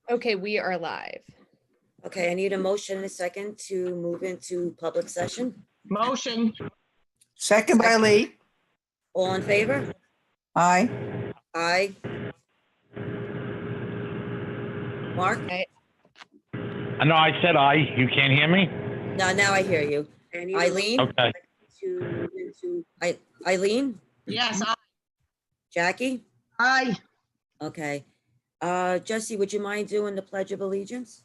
Okay, we are live. Okay, I need a motion and a second to move into public session. Motion. Second by Lee. All in favor? Aye. Aye. Mark? No, I said aye. You can't hear me? No, now I hear you. Eileen? Okay. To move into, Eileen? Yes. Jackie? Aye. Okay. Jesse, would you mind doing the Pledge of Allegiance?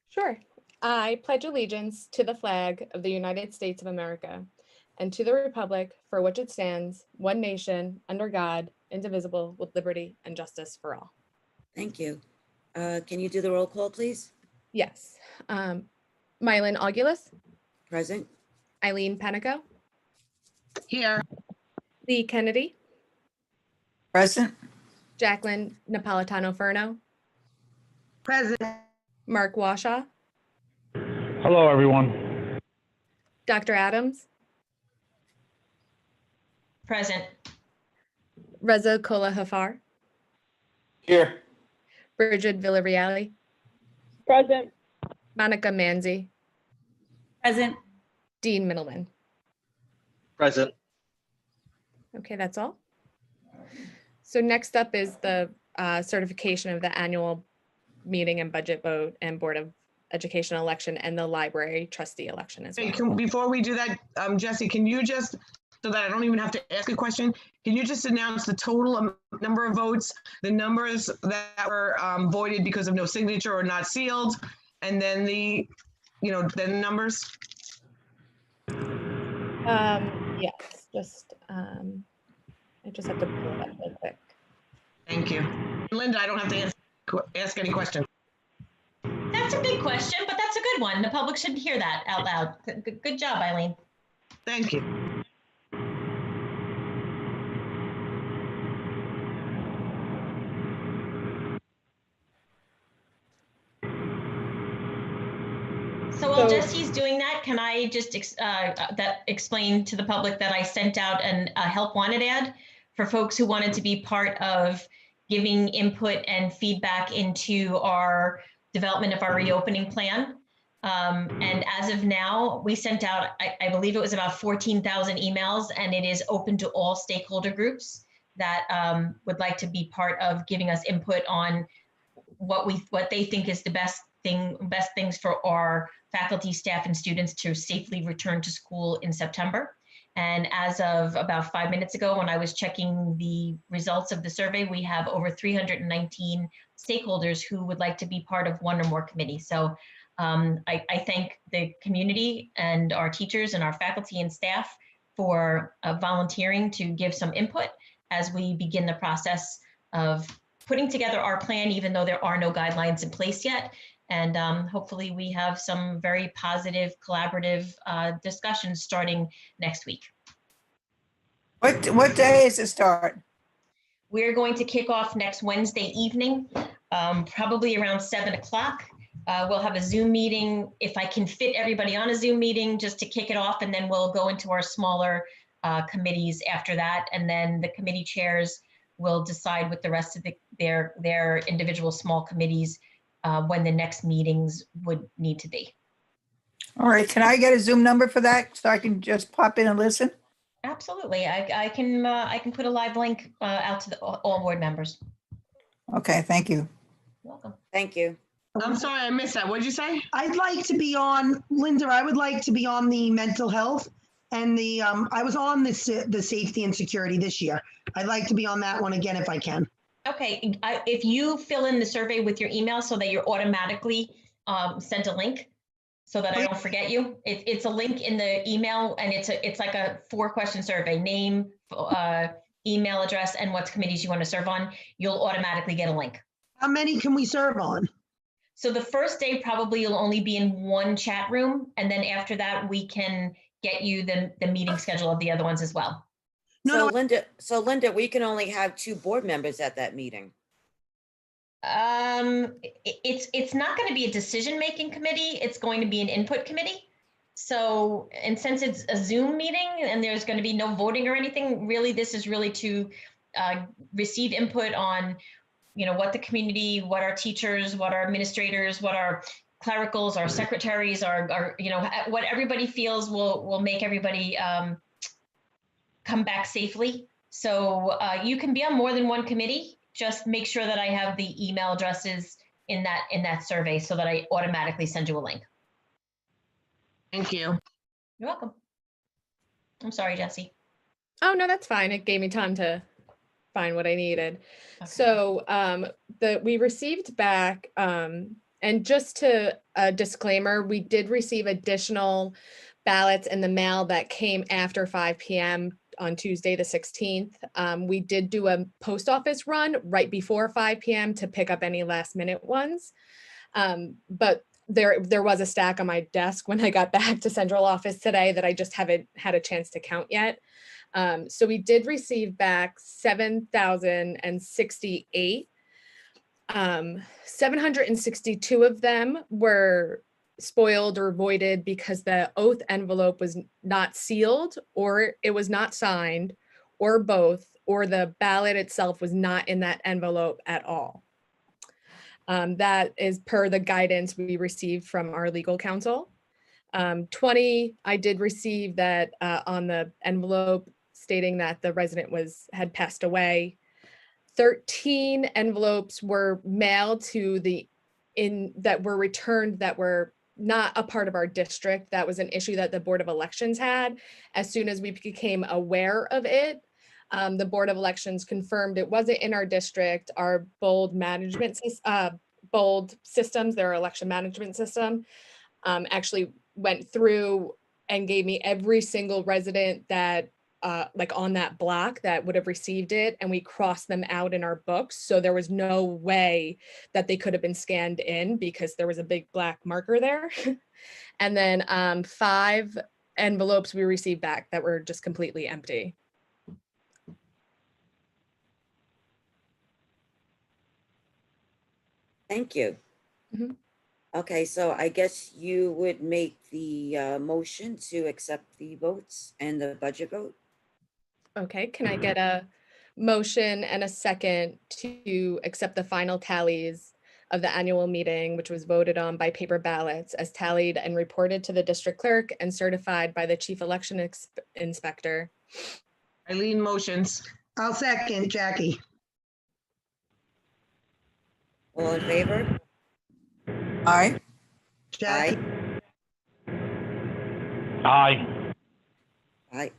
Sure. I pledge allegiance to the flag of the United States of America and to the republic for which it stands, one nation, under God, indivisible, with liberty and justice for all. Thank you. Can you do the roll call, please? Yes. Mylan Augulus, Present? Eileen Panico, Here. Lee Kennedy, Present. Jacqueline Napolitano Furno, Present. Mark Washaw, Hello, everyone. Dr. Adams, Present. Reza Kola Hafar, Here. Bridget Villarreal, Present. Monica Manzi, Present. Dean Middleman. Present. Okay, that's all. So next up is the certification of the annual meeting and budget vote and Board of Education election and the library trustee election as Hey, well. before we do that, Jesse, can you just, so that I don't even have to ask a question, can you just announce the total number of votes, the numbers that were voided because of no signature or not sealed, and then the numbers? Yes, just I just have to pull it up real quick. Thank you. Linda, I don't have to ask any questions. That's a big question, but that's a good one. The public should hear that out loud. Good job, Eileen. Thank you. So while So- Jesse's doing that, can I just explain to the public that I sent out a help wanted ad for folks who wanted to be part of giving input and feedback into our development of our reopening plan. And as of now, we sent out, I believe it was about 14,000 emails, and it is open to all stakeholder groups that would like to be part of giving us input on what they think is the best things for our faculty, staff, and students to safely return to school in September. And as of about 5 minutes ago, when I was checking the results of the survey, we have over 319 stakeholders who would like to be part of one or more committees. So I thank the community and our teachers and our faculty and staff for volunteering to give some input as we begin the process of putting together our plan, even though there are no guidelines in place yet. And hopefully we have some very positive, collaborative discussions starting next week. What day is it start? We're going to kick off next Wednesday evening, probably around 7 o'clock. We'll have a Zoom meeting, if I can fit everybody on a Zoom meeting, just to kick it off, and then we'll go into our smaller committees after that. And then the committee chairs will decide with the rest of their individual small committees when the next meetings would need to be. All right, can I get a Zoom number for that so I can just pop in and listen? Absolutely, I can put a live link out to all board members. Okay, thank you. Welcome. Thank you. I'm sorry, I missed that. What did you say? I'd like to be on, Linda, I would like to be on the mental health and the, I was on the safety and security this year. I'd like to be on that one again if I can. Okay, if you fill in the survey with your email so that you're automatically sent a link so that I don't forget you. It's a link in the email, and it's like a 4-question survey: name, email address, and what committees you want to serve on. You'll automatically get a link. How many can we serve on? So the first day probably you'll only be in one chat room, and then after that we can get you the meeting schedule of the other ones as well. No, Linda, we can only have 2 board members at that meeting. It's not going to be a decision-making committee. It's going to be an input committee. So, and since it's a Zoom meeting and there's going to be no voting or anything, really, this is really to receive input on what the community, what our teachers, what our administrators, what our clericals, our secretaries, our what everybody feels will make everybody come back safely. So you can be on more than one committee. Just make sure that I have the email addresses in that survey so that I automatically send you a link. Thank you. You're welcome. I'm sorry, Jesse. Oh, no, that's fine. It gave me time to find what I needed. Okay. So we received back, and just to a disclaimer, we did receive additional ballots in the mail that came after 5 p.m. on Tuesday, the 16th. We did do a post office run right before 5 p.m. to pick up any last minute ones. But there was a stack on my desk when I got back to central office today that I just haven't had a chance to count yet. So we did receive back 7,068. 762 of them were spoiled or voided because the oath envelope was not sealed, or it was not signed, or both, or the ballot itself was not in that envelope at all. That is per the guidance we received from our legal counsel. 20, I did receive that on the envelope stating that the resident had passed away. 13 envelopes were mailed that were returned that were not a part of our district. That was an issue that the Board of Elections had. As soon as we became aware of it, the Board of Elections confirmed it wasn't in our district. Our bold systems, their election management system, actually went through and gave me every single resident that like on that block that would have received it, and we crossed them out in our books. So there was no way that they could have been scanned in because there was a big black marker there. And then 5 envelopes we received back that were just completely empty. Thank you. Mhm. Okay, so I guess you would make the motion to accept the votes and the budget vote? Okay, can I get a motion and a second to accept the final tallies of the annual meeting, which was voted on by paper ballots as tallied and reported to the district clerk and certified by the chief election inspector? Eileen motions. I'll second, Jackie. All in favor? Aye. Jackie, Aye. Aye.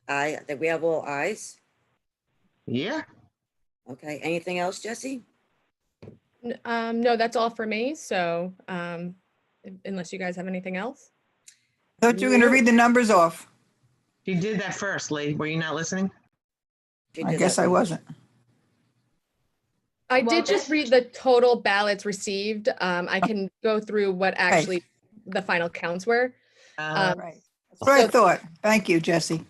Aye, that we have all ayes? Yeah. Okay, anything else, Jesse? No, that's all for me. So unless you guys have anything else. Thought you were gonna read the numbers off. You did that first, Lee. Were you not listening? She I did guess that. I wasn't. I Well, did just read the total ballots received. I can go through what actually the final counts were. Right. That's what I So- thought. Thank you, Jesse.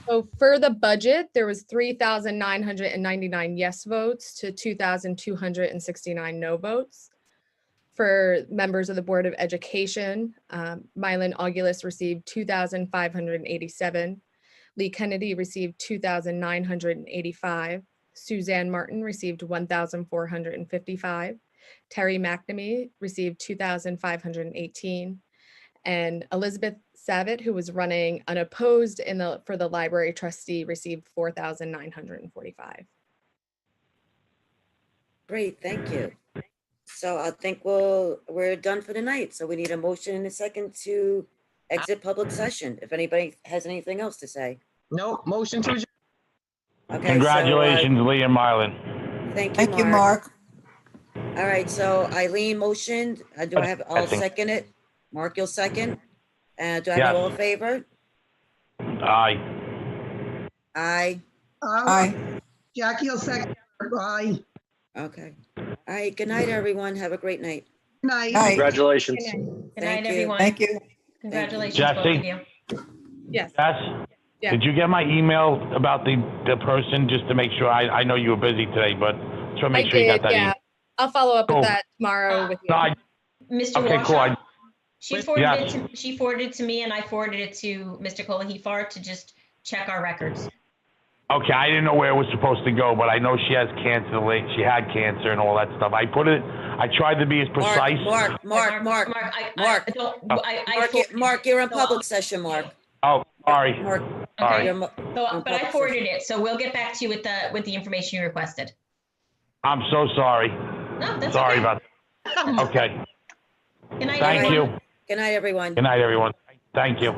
So for the budget, there was 3,999 yes votes to 2,269 no votes. For members of the Board of Education, Mylan Augulus received 2,587. Lee Kennedy received 2,985. Suzanne Martin received 1,455. Terry McNamee received 2,518. And Elizabeth Savitt, who was running unopposed for the library trustee, received 4,945. Great, thank you. So I think we're done for the night. So we need a motion and a second to exit public session. If anybody has anything else to say. Nope. Motion to adjourn. Okay. Congratulations, Lee and Mylan. So, thank you, Thank you, Mark. Mark. All right, so Eileen motioned. Do I have, I'll Second. second it. Mark, you'll second. Do I have Yes. all in favor? Aye. Aye. Aye. Jackie will second. Aye. Okay. All right, good night, everyone. Have a great night. Night. Aye. Congratulations. Good night, Thank you. everyone. Thank you. Congratulations, both of Jesse? you. Yes. Yes? Yeah. Did you get my email about the person, just to make sure? I know you were busy today, but just want to I make sure you got did, that yeah. email. I'll follow up with Cool. that tomorrow with you. No, Mr. Okay, cool. Washoe, she Yes. forwarded it to me and I forwarded it to Mr. Kolahifar to just check our records. Okay, I didn't know where it was supposed to go, but I know she has cancer, she had cancer and all that stuff. I tried to be as precise. Mark, Mark, Mark, you're in public session, Mark. Oh, sorry. Mark, Okay. you're mo- So, but I forwarded it, so we'll get back to you with the information you requested. I'm so sorry. No, that's Sorry okay. about that. Okay, Good night, thank everyone. you. Good night, everyone. Good night, everyone. Thank you.